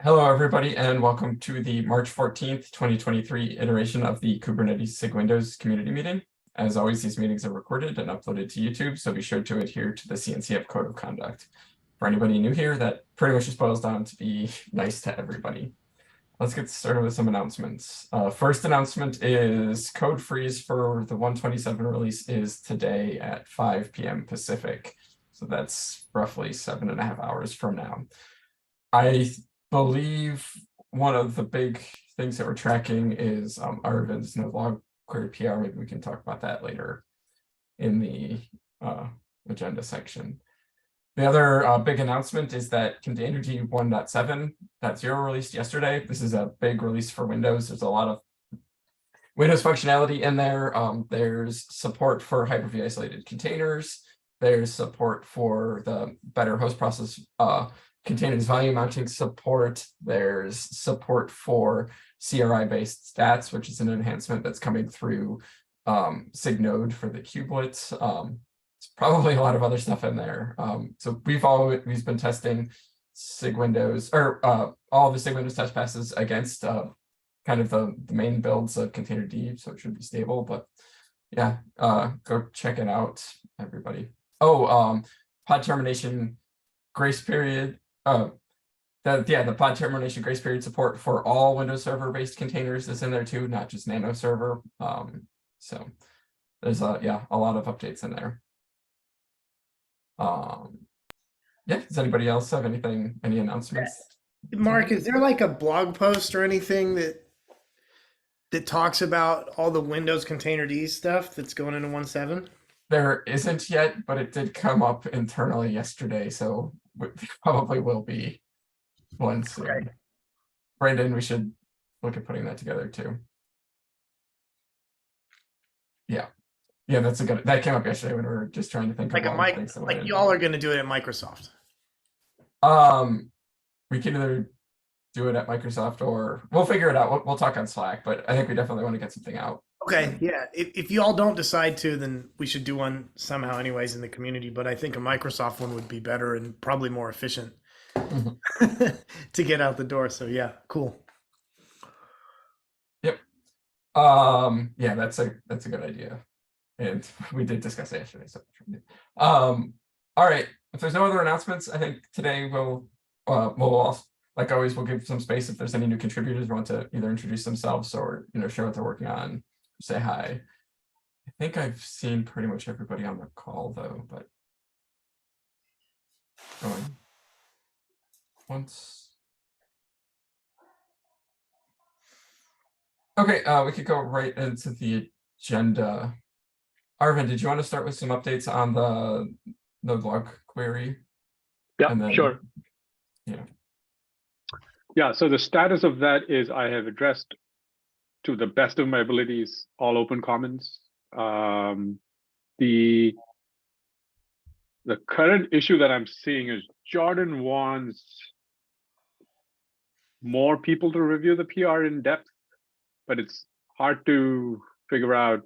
Hello, everybody, and welcome to the March 14th, 2023 iteration of the Kubernetes SIG-Windows community meeting. As always, these meetings are recorded and uploaded to YouTube, so be sure to adhere to the CNCF Code of Conduct. For anybody new here, that pretty much just boils down to be nice to everybody. Let's get started with some announcements. First announcement is code freeze for the 127 release is today at 5 p.m. Pacific. So that's roughly 7.5 hours from now. I believe one of the big things that we're tracking is Arvind's no log query PR. Maybe we can talk about that later in the agenda section. The other big announcement is that Containerd 1.7.0 released yesterday. This is a big release for Windows. There's a lot of Windows functionality in there. There's support for Hyper-V isolated containers. There's support for the better host process containers volume mounting support. There's support for CRI-based stats, which is an enhancement that's coming through SIG-Node for the kubelets. It's probably a lot of other stuff in there. So we've been testing SIG-Windows, or all of the SIG-Windows test passes against kind of the main builds of Containerd, so it should be stable. But yeah, go check it out, everybody. Oh, pod termination grace period. The pod termination grace period support for all Windows Server based containers is in there too, not just Nano Server. So there's a lot of updates in there. Yeah, does anybody else have any announcements? Mark, is there like a blog post or anything that talks about all the Windows Containerd stuff that's going into 1.7? There isn't yet, but it did come up internally yesterday, so it probably will be one soon. Okay. Brandon, we should look at putting that together too. Yeah, that's a good. That came up yesterday when we were just trying to think like of all the things. Like y'all are going to do it at Microsoft. We can either do it at Microsoft or we'll figure it out. We'll talk on Slack, but I think we definitely want to get something out. Okay, yeah. If you all don't decide to, then we should do one somehow anyways in the community, but I think a Microsoft one would be better and probably more efficient to get out the door. So yeah, cool. Yep. Yeah, that's a good idea. And we did discuss it yesterday. So all right. If there's no other announcements, I think today we'll also, like always, we'll give some space if there's any new contributors who want to either introduce themselves or share what they're working on, say hi. I think I've seen pretty much everybody on the call though, but going once. Okay, we could go right into the agenda. Arvind, did you want to start with some updates on the log query? Yeah, sure. Yeah, so the status of that is I have addressed to the best of my abilities all open comments. The current issue that I'm seeing is Jordan wants more people to review the PR in depth, but it's hard to figure out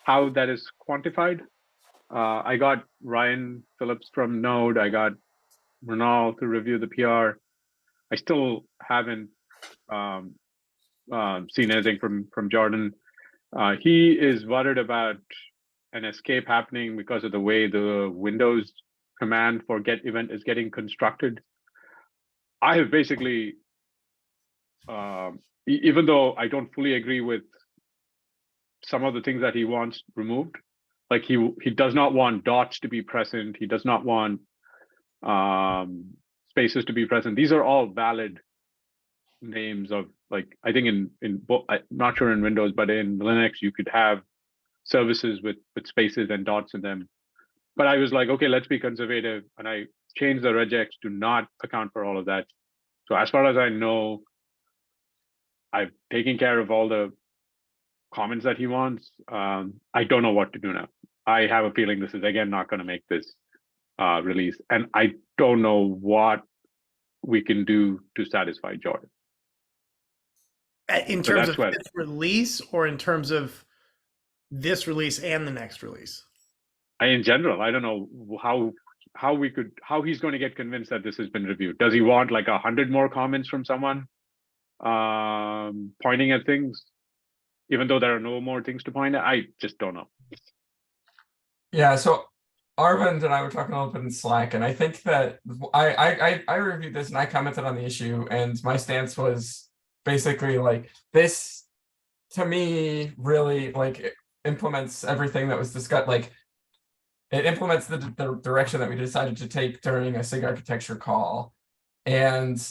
how that is quantified. I got Ryan Phillips from Node. I got Ronald to review the PR. I still haven't seen anything from Jordan. He is worried about an escape happening because of the way the Windows command for get event is getting constructed. I have basically, even though I don't fully agree with some of the things that he wants removed, like he does not want dots to be present. He does not want spaces to be present. These are all valid names of, like, I think in I'm not sure in Windows, but in Linux you could have services with spaces and dots in them. But I was like, okay, let's be conservative, and I changed the regex to not account for all of that. So as far as I know, I've taken care of all the comments that he wants. I don't know what to do now. I have a feeling this is again not going to make this release, and I don't know what we can do to satisfy Jordan. In terms of this release, or in terms of this release and the next release? In general, I don't know how how he's going to get convinced that this has been reviewed. Does he want like 100 more comments from someone pointing at things, even though there are no more things to point at? I just don't know. Yeah, so Arvind and I were talking a little bit in Slack, and I think that I reviewed this and I commented on the issue, and my stance was basically like, this to me really like implements everything that was discussed. Like, it implements the direction that we decided to take during a SIG architecture call, and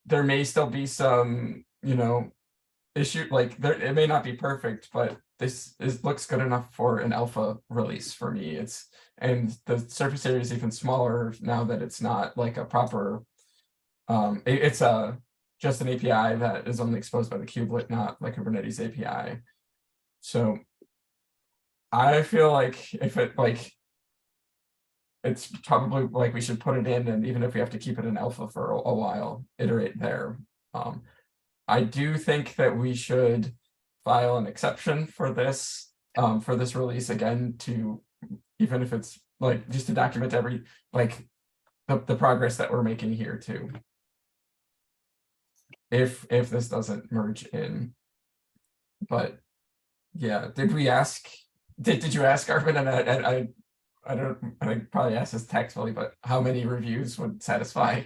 there may still be some, issue, like it may not be perfect, but looks good enough for an alpha release for me. And the surface area is even smaller now that it's not like a proper, it's just an API that is only exposed by the kubelet, not like Kubernetes API. So I feel like if it it's probably like we should put it in, and even if we have to keep it in alpha for a while, iterate there. I do think that we should file an exception for this release again, to even if it's like just to document the progress that we're making here too. If this doesn't merge in, but yeah, did you ask Arvin? And I probably asked this tactfully, but how many reviews would satisfy?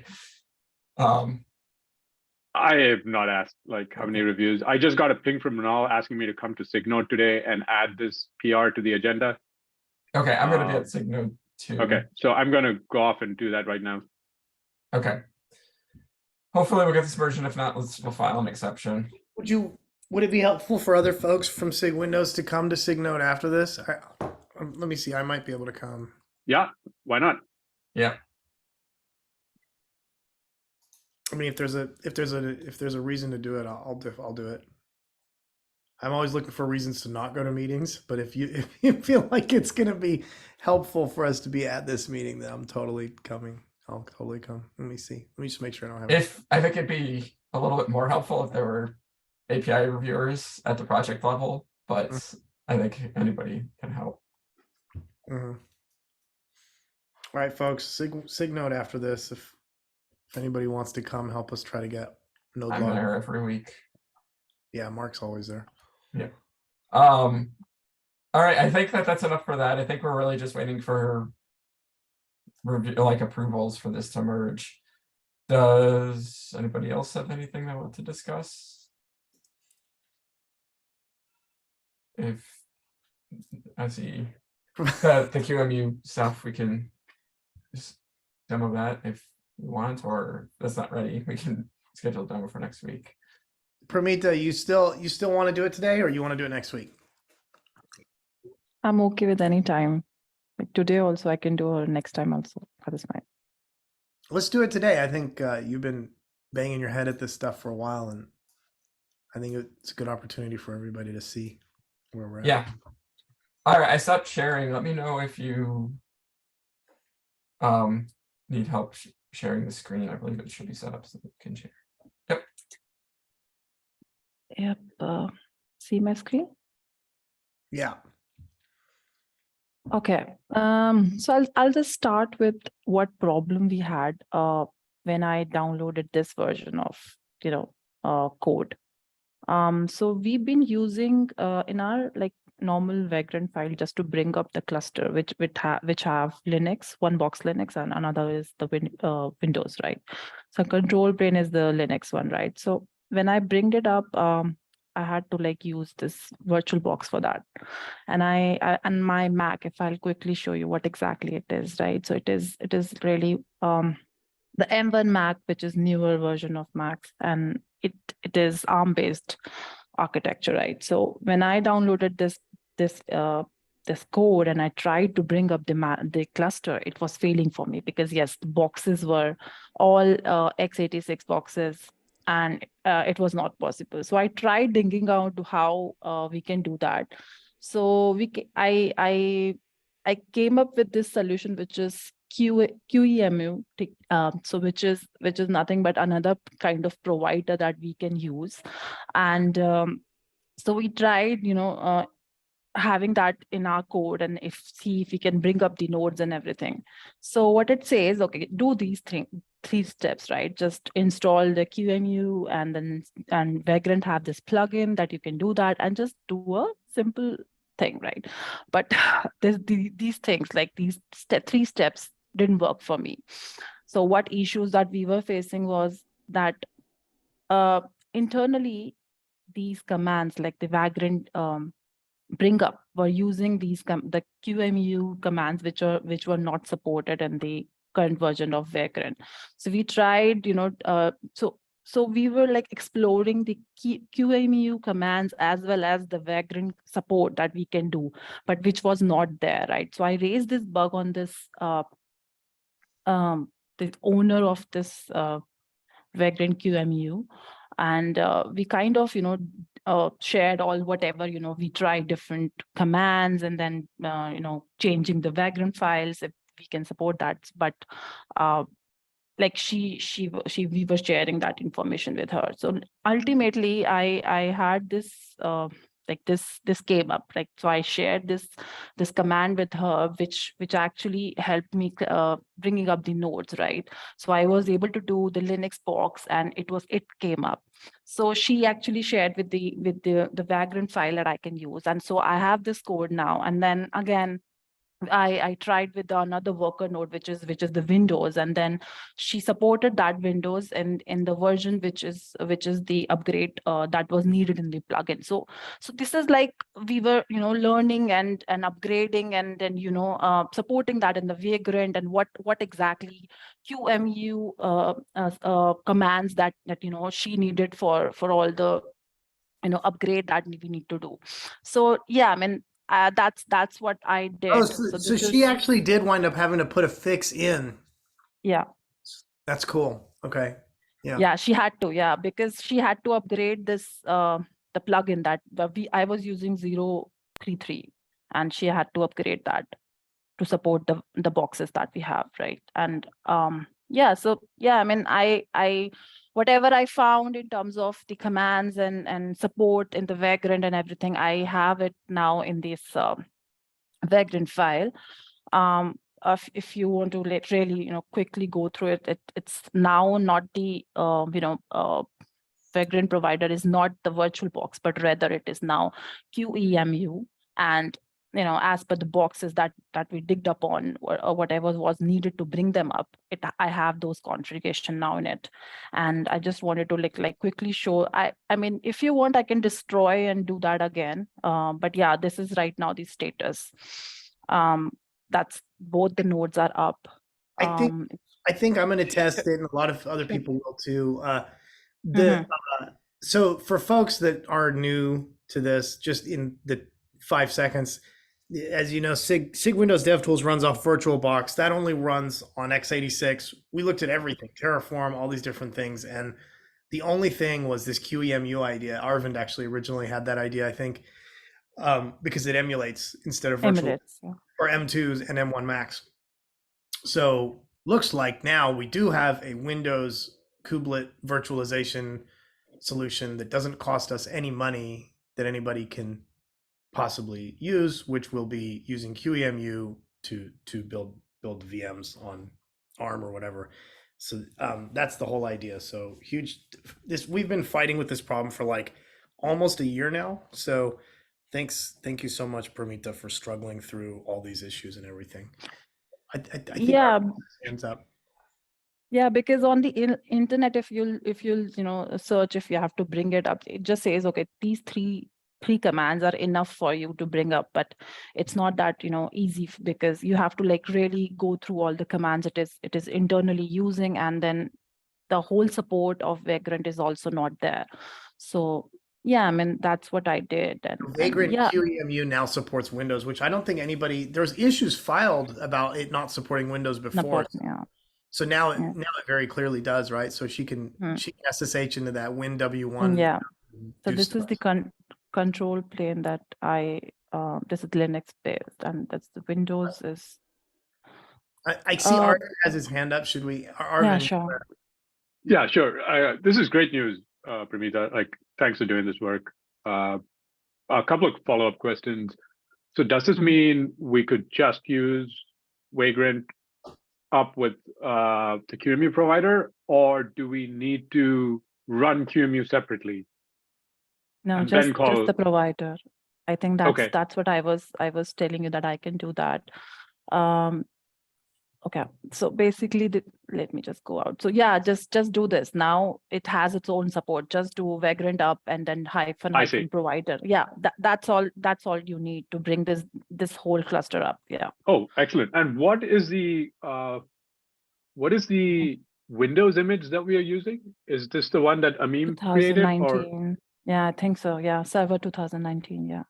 I have not asked like how many reviews. I just got a ping from Manal asking me to come to SIG-Node today and add this PR to the agenda. Okay, I'm going to be at SIG-Node too. Okay, so I'm going to go off and do that right now. Okay. Hopefully we'll get this version. If not, we'll file an exception. Would it be helpful for other folks from SIG-Windows to come to SIG-Node after this? Let me see. I might be able to come. Yeah, why not? Yeah. I mean, if there's a reason to do it, I'll do it. I'm always looking for reasons to not go to meetings, but if you feel like it's going to be helpful for us to be at this meeting, then I'm totally coming. I'll totally come. Let me see. Let me just make sure I don't have. I think it'd be a little bit more helpful if there were API reviewers at the project level, but I think anybody can help. All right, folks. SIG-Node after this. If anybody wants to come help us try to get node I'm there every week. Yeah, Mark's always there. Yeah. All right, I think that's enough for that. I think we're really just waiting for review, like approvals for this to merge. Does anybody else have anything they want to discuss? If I see the QEMU stuff, we can just demo that if you want, or if that's not ready, we can schedule a demo for next week. Pramita, you still want to do it today, or you want to do it next week? I'm okay with any time. Like today also, I can do it next time also. That is fine. Let's do it today. I think you've been banging your head at this stuff for a while, and I think it's a good opportunity for everybody to see where we're at. Yeah. All right, I stopped sharing. Let me know if you need help sharing the screen. I believe it should be set up so that you can share. Yep. Yep. See my screen? Yeah. Okay. So I'll just start with what problem we had when I downloaded this version of code. So we've been using in our normal Vagrant file just to bring up the cluster, which have Linux, one box Linux, and another is the Windows, right? So control plane is the Linux one, right? So when I bring it up, I had to use this virtual box for that, and and my Mac. If I'll quickly show you what exactly it is, right? So it is really the M1 Mac, which is newer version of Macs, and it is ARM based architecture, right? So when I downloaded this code and I tried to bring up the cluster, it was failing for me because yes, the boxes were all x86 boxes, and it was not possible. So I tried digging out to how we can do that. So I came up with this solution, which is QEMU, so which is nothing but another kind of provider that we can use. And so we tried, having that in our code and see if we can bring up the nodes and everything. So what it says, okay, do these three steps, right? Just install the QEMU and Vagrant have this plugin that you can do that and just do a simple thing, right? But these things, like these three steps didn't work for me. So what issues that we were facing was that internally, these commands like the Vagrant bring up were using these the QEMU commands, which were not supported in the current version of Vagrant. So we tried, so we were like exploring the QEMU commands as well as the Vagrant support that we can do, but which was not there, right? So I raised this bug on this the owner of this Vagrant QEMU, and we kind of shared all whatever we tried different commands, and then changing the Vagrant files if we can support that. But like we were sharing that information with her. So ultimately, I had this like this came up, like, so I shared this command with her, which actually helped me bringing up the nodes, right? So I was able to do the Linux box, and it came up. So she actually shared with the Vagrant file that I can use, and so I have this code now. And then again, I tried with another worker node, which is the Windows, and then she supported that Windows and in the version which is the upgrade that was needed in the plugin. So this is like we were learning and upgrading, and then supporting that in the Vagrant, and what exactly QEMU commands that she needed for all the upgrade that we need to do. So yeah, I mean, that's what I did. Oh, so she actually did wind up having to put a fix in. Yeah. That's cool. Okay. Yeah. Yeah, she had to. Yeah, because she had to upgrade this the plugin that I was using 0.33, and she had to upgrade that to support the boxes that we have, right? And yeah, so yeah, I mean, I whatever I found in terms of the commands and support in the Vagrant and everything, I have it now in this Vagrant file. If you want to really quickly go through it, it's now not the Vagrant provider is not the virtual box, but rather it is now QEMU, and as per the boxes that we digged up on, or whatever was needed to bring them up, I have those configuration now in it. And I just wanted to like quickly show. I mean, if you want, I can destroy and do that again. But yeah, this is right now the status. That's both the nodes are up. I think I'm going to test it, and a lot of other people will too. So for folks that are new to this, just in the 5 seconds, as you know, SIG-Windows DevTools runs off VirtualBox. That only runs on x86. We looked at everything, Terraform, all these different things, and the only thing was this QEMU idea. Arvind actually originally had that idea, I think, because it emulates instead of virtual or M2s and M1 Max. So looks like now we do have a Windows kubelet virtualization solution that doesn't cost us any money that anybody can possibly use, which will be using QEMU to build VMs on ARM or whatever. So that's the whole idea. So we've been fighting with this problem for like almost a year now. So thank you so much, Pramita, for struggling through all these issues and everything. I think yeah, hands up. Yeah, because on the internet, if you'll search, if you have to bring it up, it just says, okay, these three commands are enough for you to bring up, but it's not that easy, because you have to like really go through all the commands it is internally using, and then the whole support of Vagrant is also not there. So yeah, I mean, that's what I did. And Vagrant yeah. QEMU now supports Windows, which I don't think there's issues filed about it not supporting Windows before. So now it very clearly does, right? So she can SSH into that WinW1. Yeah. So this is the control plane that this is Linux based, and that's the Windows is. I see Art has his hand up. Should we? Yeah, sure. Yeah, sure. This is great news, Pramita. Like, thanks for doing this work. A couple of follow-up questions. So does this mean we could just use Vagrant up with the QEMU provider, or do we need to run QEMU separately? No, And just then call- the provider. I think that's Okay. that's what I was telling you, that I can do that. Okay, so basically, let me just go out. So yeah, just do this. Now it has its own support. Just do Vagrant up and then hyphen I see. provider. Yeah, that's all you need to bring this whole cluster up. Yeah. Oh, excellent. And what is the Windows image that we are using? Is this the one that Amin created, or? 2019. Yeah, I think so. Yeah, server 2019. Yeah.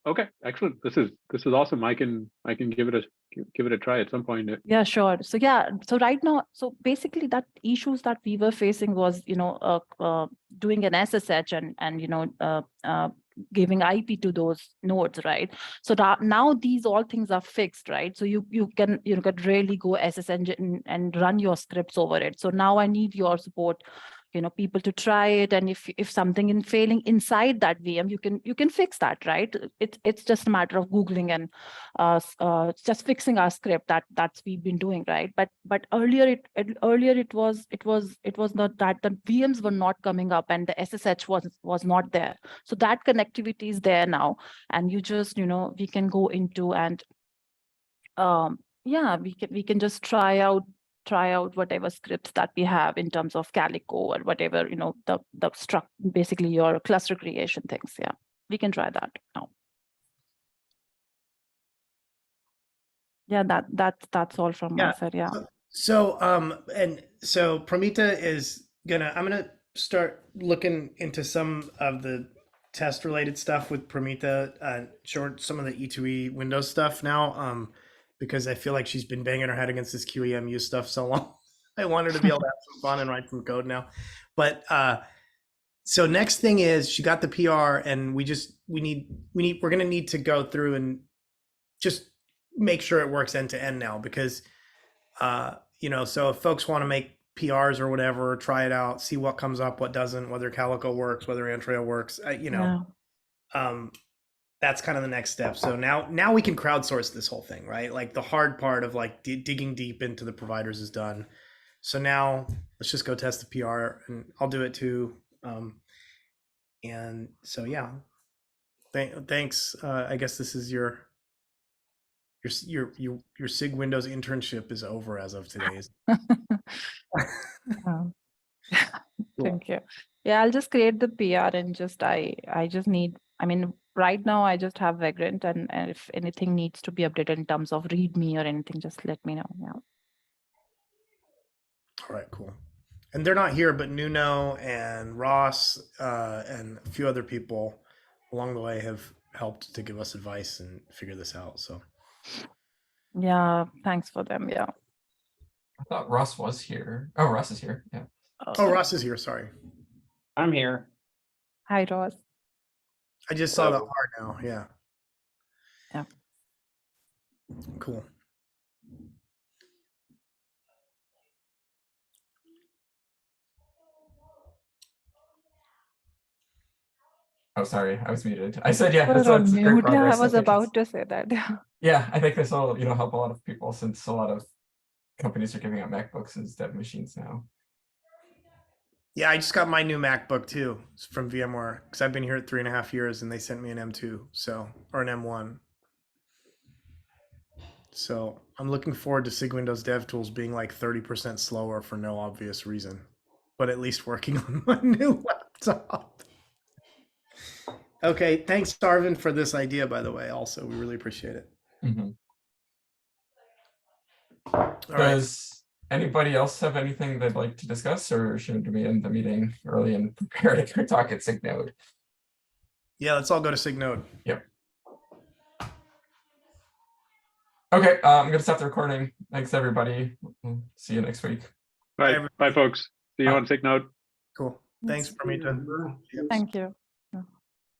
Okay, excellent. This is awesome. I can give it a try at some point. Yeah, sure. So yeah, so right now, so basically that issues that we were facing was, doing an SSH and giving IP to those nodes, right? So that now these all things are fixed, right? So you can really go SSH and run your scripts over it. So now I need your support, people to try it, and if something is failing inside that VM, you can fix that, right? It's just a matter of Googling and just fixing our script that's we've been doing, right? But earlier it was not that the VMs were not coming up and the SSH was not there. So that connectivity is there now, and you just we can go into and yeah, we can just try out whatever scripts that we have in terms of Calico or whatever, the basically your cluster creation things. Yeah, we can try that now. Yeah, that's all from my side. Yeah. So Pramita is I'm gonna start looking into some of the test related stuff with Pramita, some of the E2E Windows stuff now, because I feel like she's been banging her head against this QEMU stuff so long. I want her to be able to have some fun and write some code now. But so next thing is she got the PR, and we're gonna need to go through and just make sure it works end to end now, because so if folks want to make PRs or whatever, try it out, see what comes up, what doesn't, whether Calico works, whether Antrea works, that's kind of the next step. So now we can crowdsource this whole thing, right? Like the hard part of like digging deep into the providers is done. So now let's just go test the PR, and I'll do it too. And so, yeah, thanks. I guess this is your SIG-Windows internship is over as of today. Thank you. Yeah, I'll just create the PR and just I just need, right now I just have Vagrant, and if anything needs to be updated in terms of README or anything, just let me know. Yeah. All right, cool. And they're not here, but Nuno and Ross and a few other people along the way have helped to give us advice and figure this out. So yeah, thanks for them. Yeah. I thought Ross was here. Oh, Ross is here. Yeah. Oh, Ross is here. Sorry. I'm here. Hi, Ross. I just saw the R now. Yeah. Yeah. Cool. Oh, sorry, I was muted. I said, yeah, That's great yeah, progress. I was about to say that. Yeah, I think this will, help a lot of people, since a lot of companies are giving out MacBooks as dev machines now. Yeah, I just got my new MacBook too. It's from VMware, because I've been here at 3.5 years, and they sent me an M2, or an M1. So I'm looking forward to SIG-Windows DevTools being like 30% slower for no obvious reason, but at least working on my new laptop. Okay, thanks, Arvin, for this idea, by the way. Also, we really appreciate it. Mm-hmm. Does anybody else have anything they'd like to discuss, or should we end the meeting early and prepare to talk at SIG-Node? Yeah, let's all go to SIG-Node. Yep. Okay, I'm going to stop the recording. Thanks, everybody. We'll see you next week. Bye, folks. See you on SIG-Node. Cool. Thanks, Pramita. Thank you.